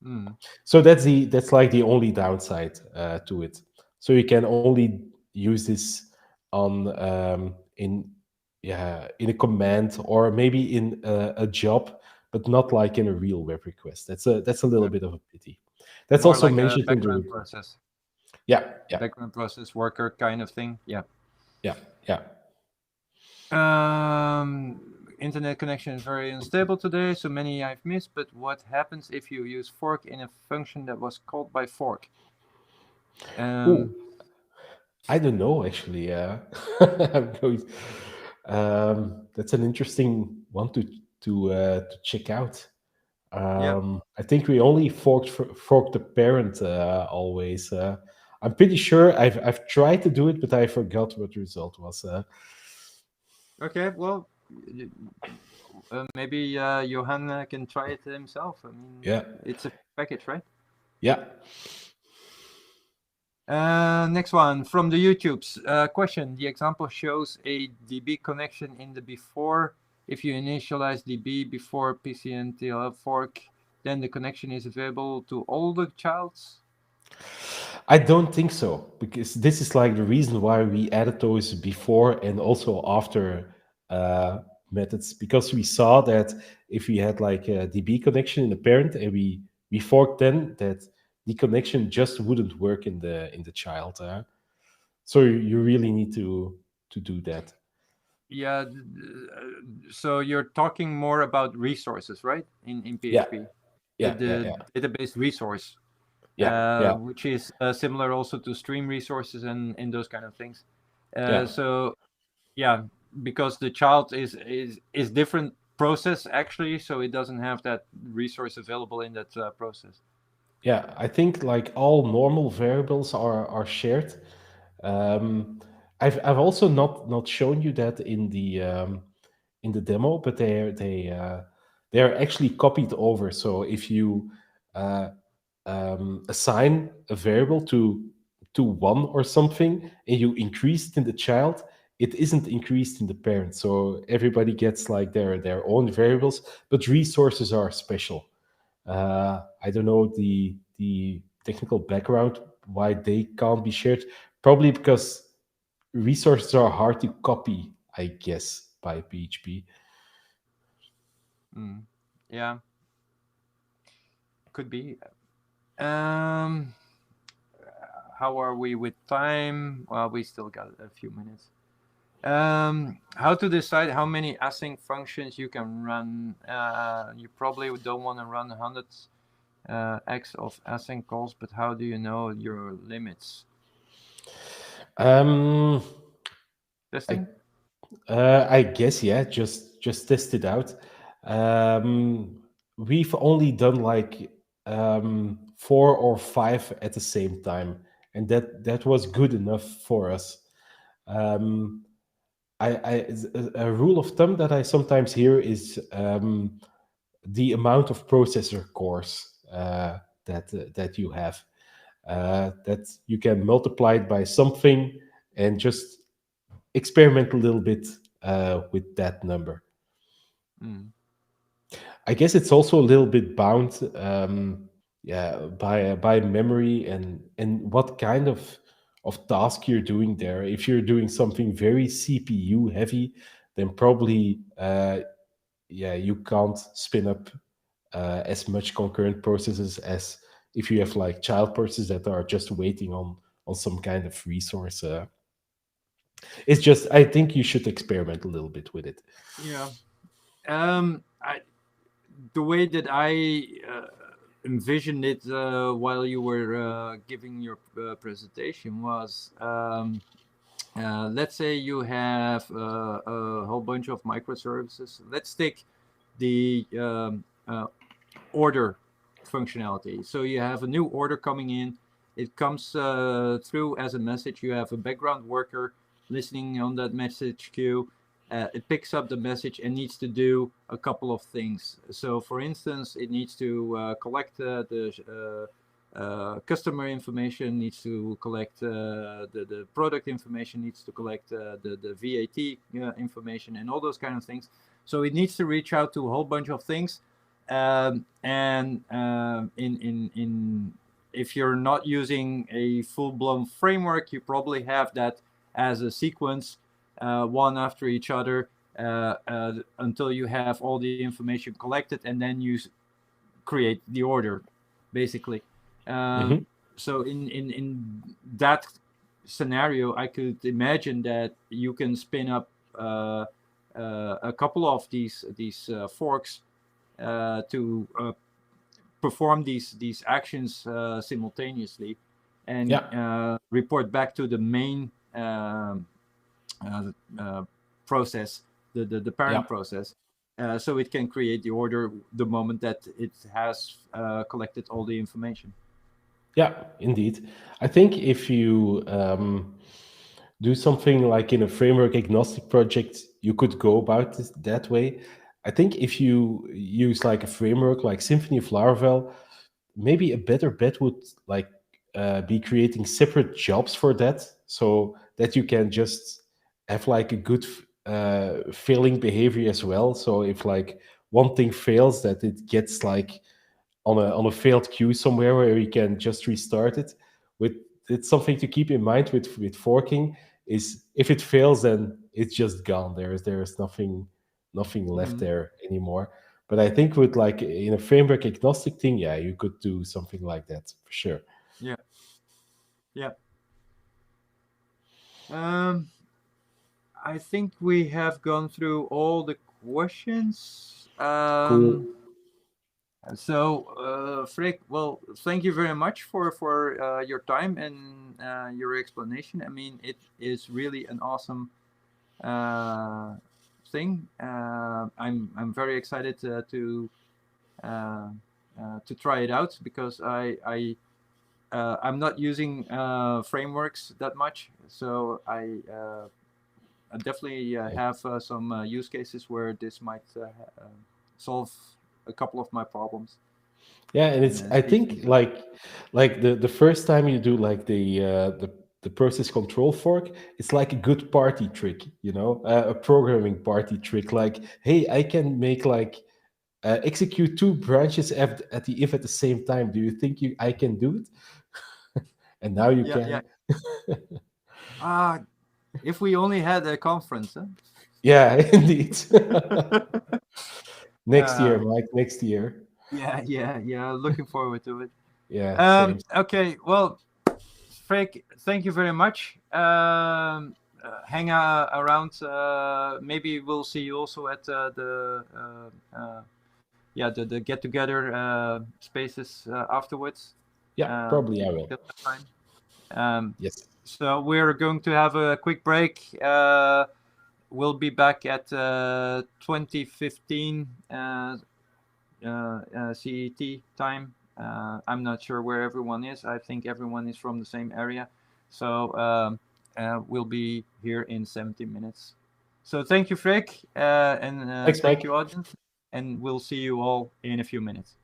Mm, So that's like the only downside to it. So you can only use this on in a command or maybe in a job, but not like in a real web request. That's a little okay. bit of a pity. That's More also like a mentioned in the background report. process, Yeah, yeah, background process worker kind of thing. Yeah. yeah, yeah. Internet connection is very unstable today, so many I've missed. But what happens if you use fork in a function that was called by fork? Oh, Um, I don't know actually. I'm going- that's an interesting one to check out. yeah. I think we only forked the parent always. I'm pretty sure I've tried to do it, but I forgot what the result was. Okay. Well, maybe Johan can try it himself. I mean, Yeah, it's a package, right? yeah. Next one from the YouTube's question. The example shows a DB connection in the before. If you initialize DB before PCNTLF fork, then the connection is available to all the childs. I don't think so because this is like the reason why we added those before and also after uh, methods because we saw that if we had like a DB connection in the parent and we forked then that the connection just wouldn't work in the child. So you really need to do that. Yeah. So you're talking more about resources, right? In Yeah, PHP, yeah, yeah, the yeah. database resource. Yeah, yeah, which is similar also to stream resources and those kind of things. yeah, So yeah, because the child is different process actually, so it doesn't have that resource available in that process. yeah. I think like all normal variables are shared. I've also not shown you that in the demo, but they're actually copied over. So if you uh, assign a variable to one or something, and you increase it in the child, it isn't increased in the parent. So everybody gets like their own variables, but resources are special. I don't know the technical background why they can't be shared. Probably because resources are hard to copy, I guess, by PHP. Mm. Yeah, could be. Um, how are we with time? Well, we still got a few minutes. How to decide how many async functions you can run? You probably don't want to run hundreds x of async calls, but how do you know your limits? Um, I Testing? I guess yeah, just test it out. We've only done like 4 or 5 at the same time, and that was good enough for us. Um, a rule of thumb that I sometimes hear is the amount of processor cores that you have. That you can multiply it by something and just experiment a little bit with that number. Mm. I guess it's also a little bit bound, yeah, by memory and what kind of task you're doing there. If you're doing something very CPU heavy, then probably yeah, you can't spin up as much concurrent processes as if you have like child processes that are just waiting on some kind of resource. It's just I think you should experiment a little bit with it. Yeah. I, the way that I envisioned it while you were giving your presentation was let's say you have a whole bunch of microservices. Let's take the order functionality. So you have a new order coming in. It comes through as a message. You have a background worker listening on that message queue. It picks up the message and needs to do a couple of things. So, for instance, it needs to collect the customer information, needs to collect the product information, needs to collect the VAT information, and all those kind of things. So it needs to reach out to a whole bunch of things, and in if you're not using a full-blown framework, you probably have that as a sequence, one after each other, until you have all the information collected, and then you create the order, basically. Hmm. So in that scenario, I could imagine that you can spin up a couple of these forks to perform these actions simultaneously, and Yeah, report back to the main uh, uh, process, the yeah. parent process, so it can create the order the moment that it has collected all the information. Yeah, indeed. I think if you do something like in a framework agnostic project, you could go about it that way. I think if you use like a framework like Symfony of Laravel, maybe a better bet would like be creating separate jobs for that, so that you can just have like a good failing behavior as well. So if like one thing fails, that it gets like on a failed queue somewhere where you can just restart it. With it's something to keep in mind with forking is if it fails, then it's just gone. There's nothing left Mm-hmm. there anymore. But I think with like in a framework agnostic thing, yeah, you could do something like that for sure. Yeah, yeah. Um, I think we have gone through all the questions. Cool. So, Freek, well, thank you very much for your time and your explanation. I mean, it is really an awesome uh, thing. I'm very excited uh, to try it out because I'm not using frameworks that much, so I definitely Yeah. have some use cases where this might solve a couple of my problems Yeah, and and it's I speed things think up. like the first time you do like the process control fork, it's like a good party trick, you know, a programming party trick. Like, hey, I can make like execute two branches at the if at the same time. Do you think I can do it? And now you Yeah, yeah. can. Ah, if we only had a conference, Yeah, indeed. huh? Next year, uh, Mike. Next year. yeah, yeah, yeah. Looking forward to it. Yeah, same. Okay, well, Freek, thank you very much. Hang around. Maybe we'll see you also at the get together spaces afterwards. Yeah, probably I will. Till that time. Um, Yes. so we're going to have a quick break. We'll be back at 2015 CET time. I'm not sure where everyone is. I think everyone is from the same area. So we'll be here in 70 minutes. So thank you, Freek, and Thanks, thank Mike. you, audience. And we'll see you all in a few minutes.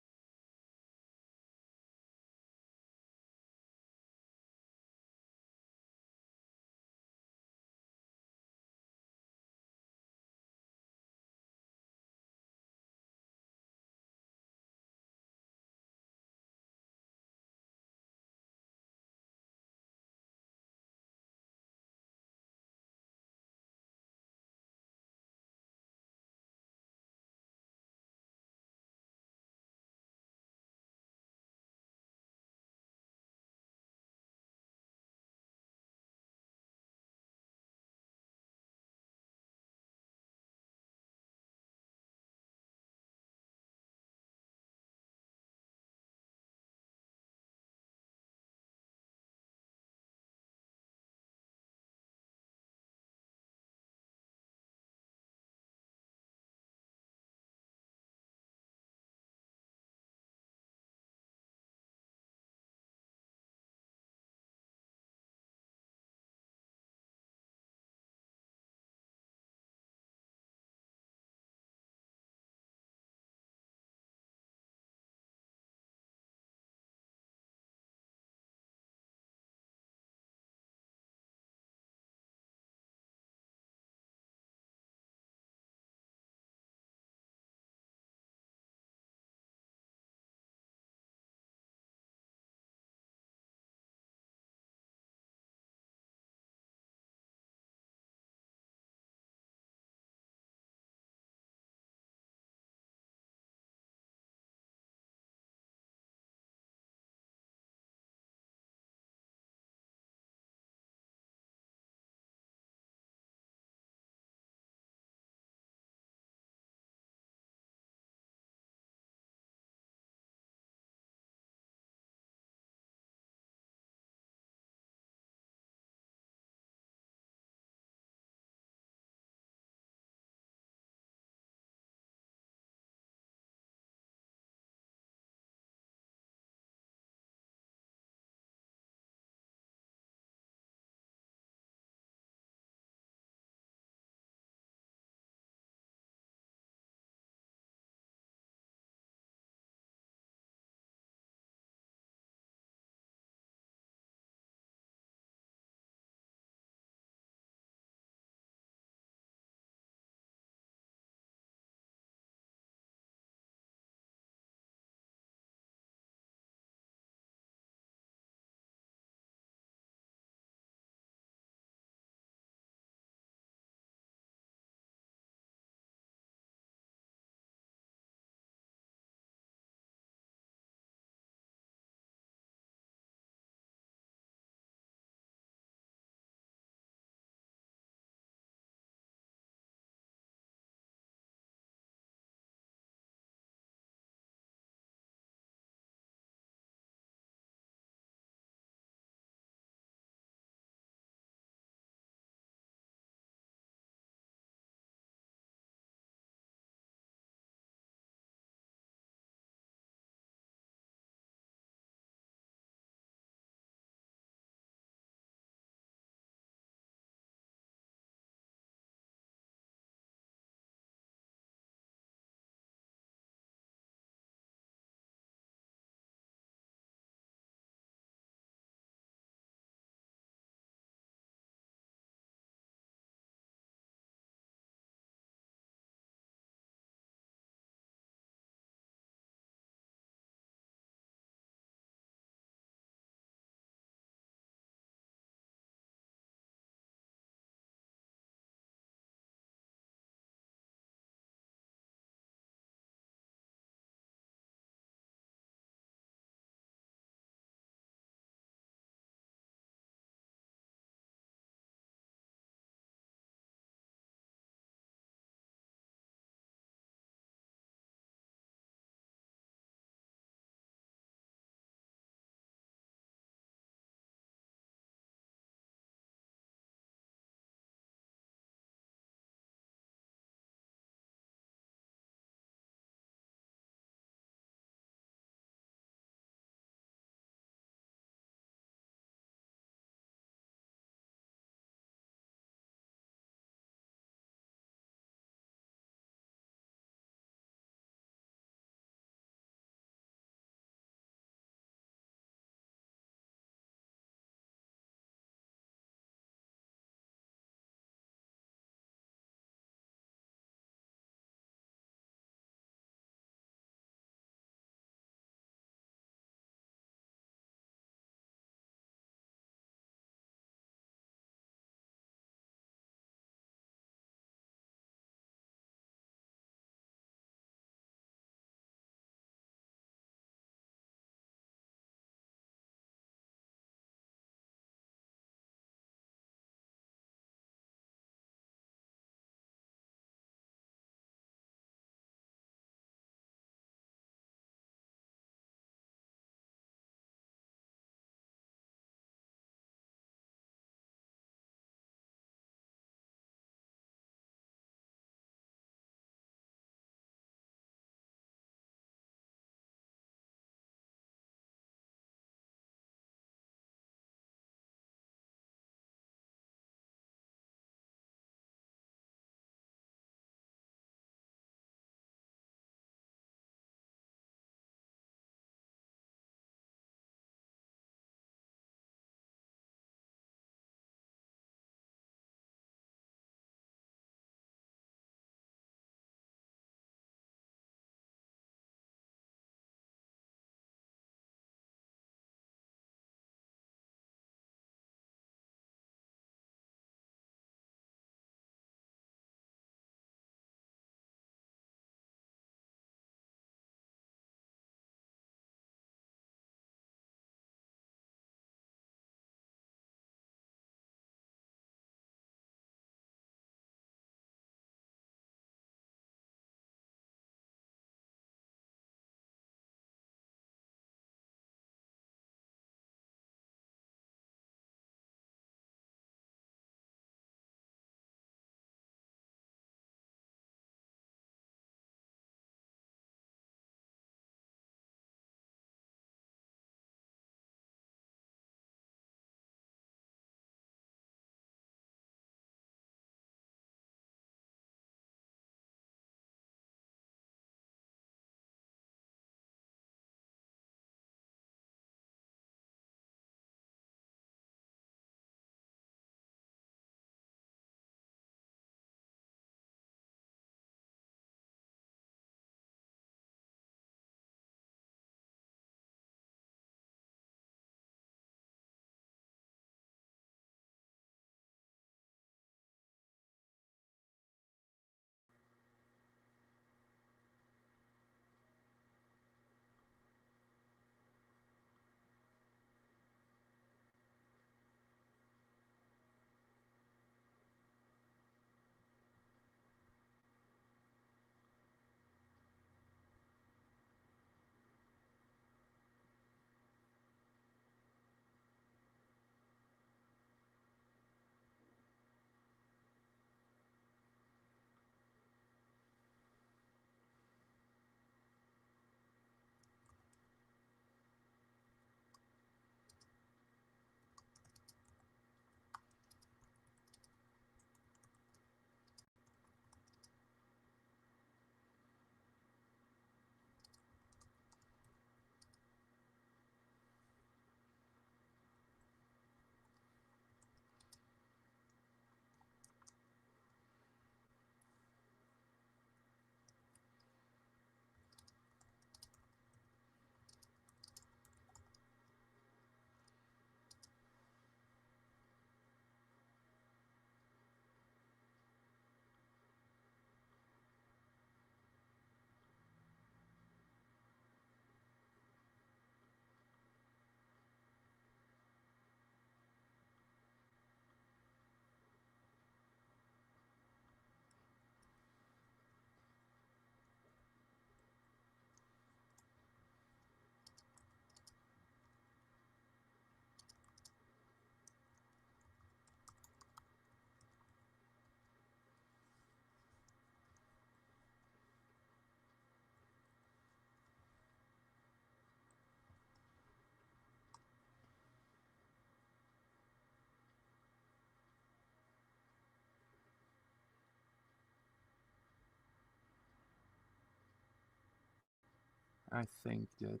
I think that,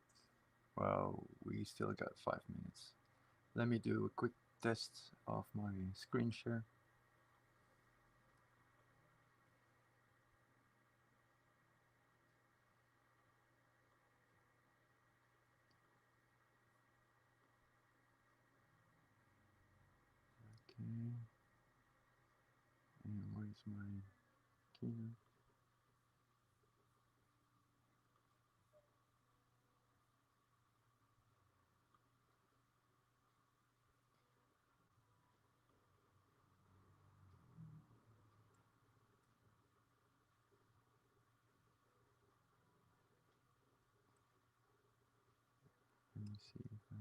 well, we still got 5 minutes. Let me do a quick test of my screen share. Okay. And where's my keynote? Let me see if I...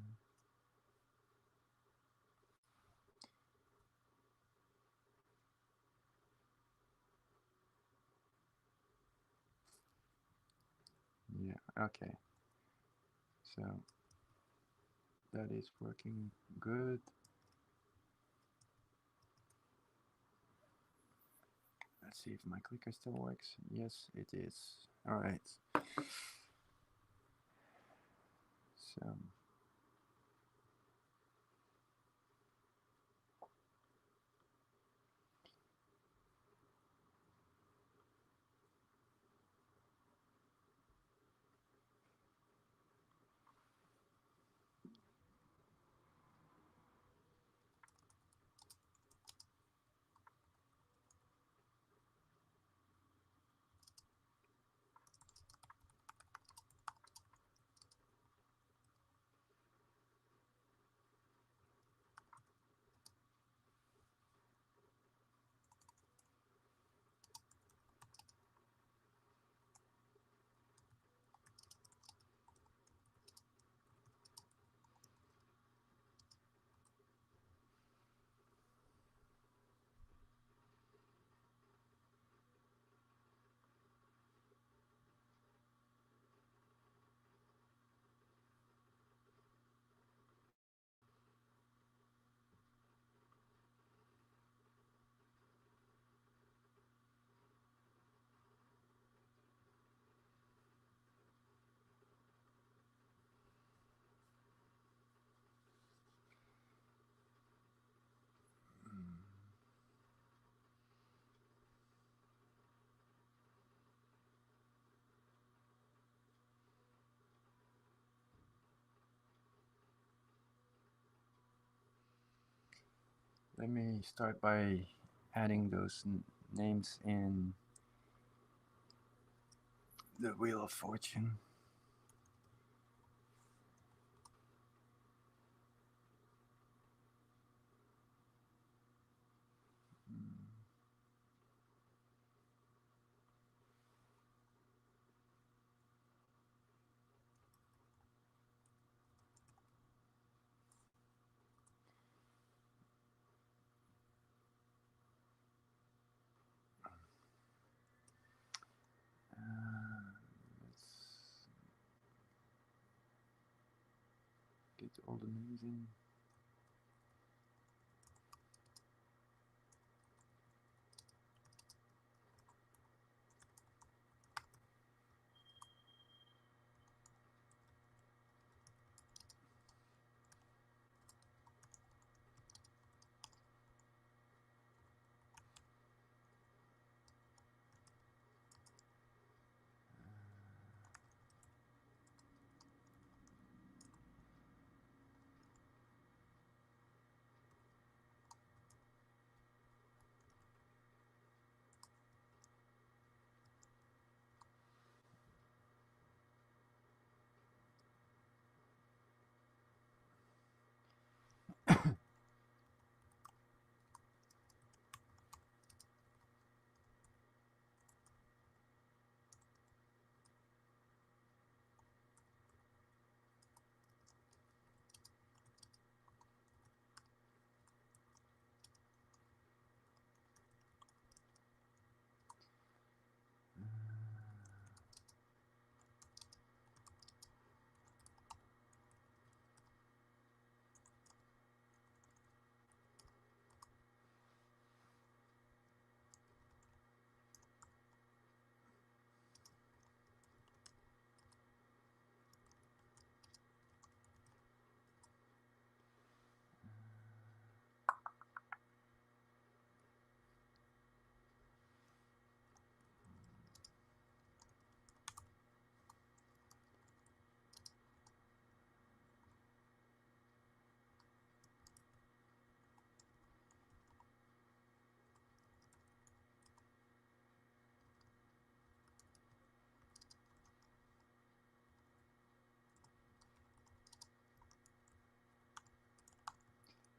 Yeah, okay. So that is working good. Let's see if my clicker still works. Yes, it is. All right. So let me start by adding those names in the Wheel of Fortune. Let's get all the names in.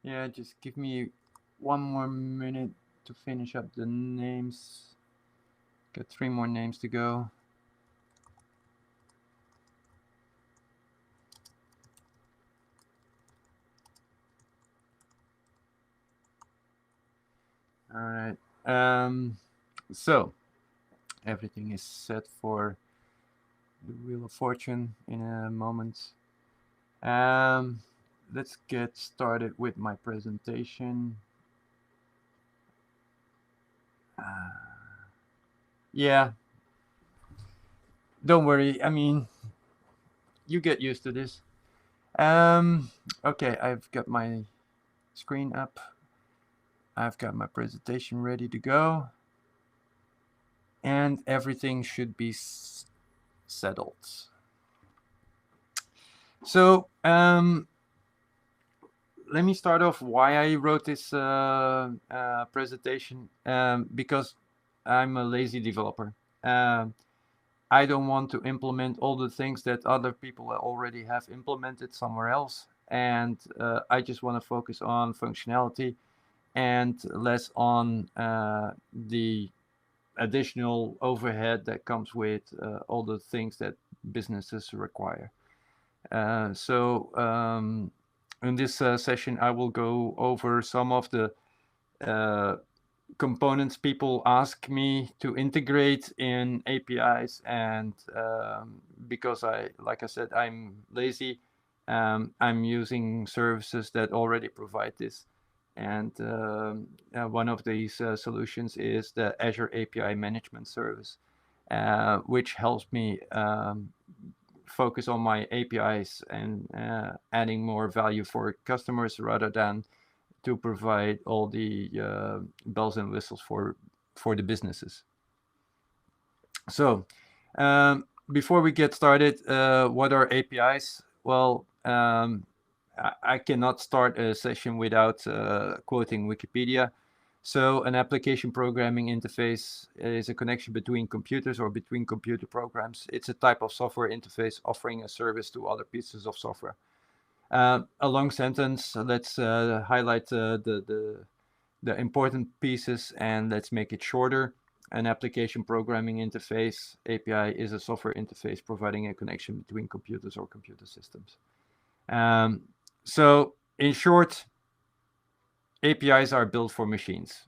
Yeah, just give me one more minute to finish up the names. Got 3 more names to go. All right. So everything is set for the Wheel of Fortune in a moment. Let's get started with my presentation. Yeah, don't worry. I mean, you get used to this. Okay, I've got my screen up. I've got my presentation ready to go. And everything should be settled. So, let me start off why I wrote this presentation. Because I'm a lazy developer. I don't want to implement all the things that other people already have implemented somewhere else. And I just want to focus on functionality and less on the additional overhead that comes with all the things that businesses require. So in this session, I will go over some of the components people ask me to integrate in APIs, and because like I said, I'm lazy, I'm using services that already provide this. And one of these solutions is the Azure API Management Service, which helps me focus on my APIs and adding more value for customers rather than to provide all the bells and whistles for the businesses. So before we get started, what are APIs? Well, I cannot start a session without quoting Wikipedia. So an application programming interface is a connection between computers or between computer programs. It's a type of software interface offering a service to other pieces of software. A long sentence. Let's highlight the important pieces and let's make it shorter. An application programming interface, API, is a software interface providing a connection between computers or computer systems. So in short, APIs are built for machines.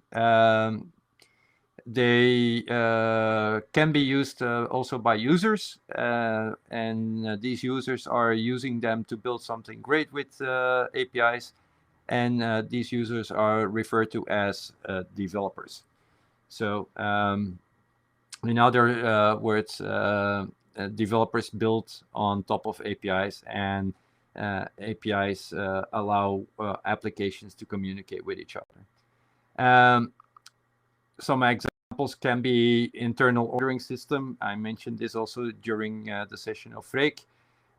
They can be used also by users, and these users are using them to build something great with APIs, and these users are referred to as developers. So in other words, developers build on top of APIs, and APIs allow applications to communicate with each other. Some examples can be internal ordering system. I mentioned this also during the session of Freek.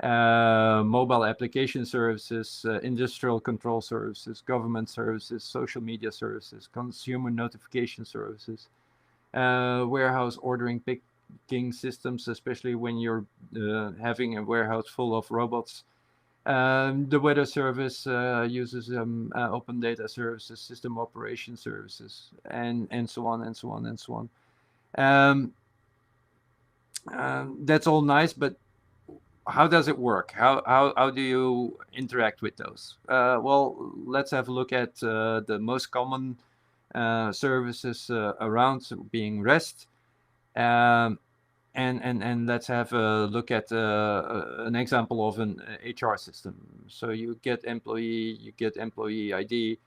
Mobile application services, industrial control services, government services, social media services, consumer notification services, warehouse ordering picking systems, especially when you're having a warehouse full of robots. The weather service uses open data services, system operation services, and so on and so on and so on. That's all nice, but how does it work? How do you interact with those? Well, let's have a look at the most common services around, being REST. And let's have a look at an example of an HR system. So you get employee ID,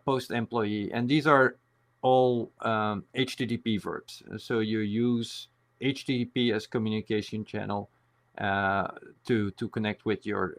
post employee, and these are all HTTP verbs. So you use HTTP as communication channel to connect with your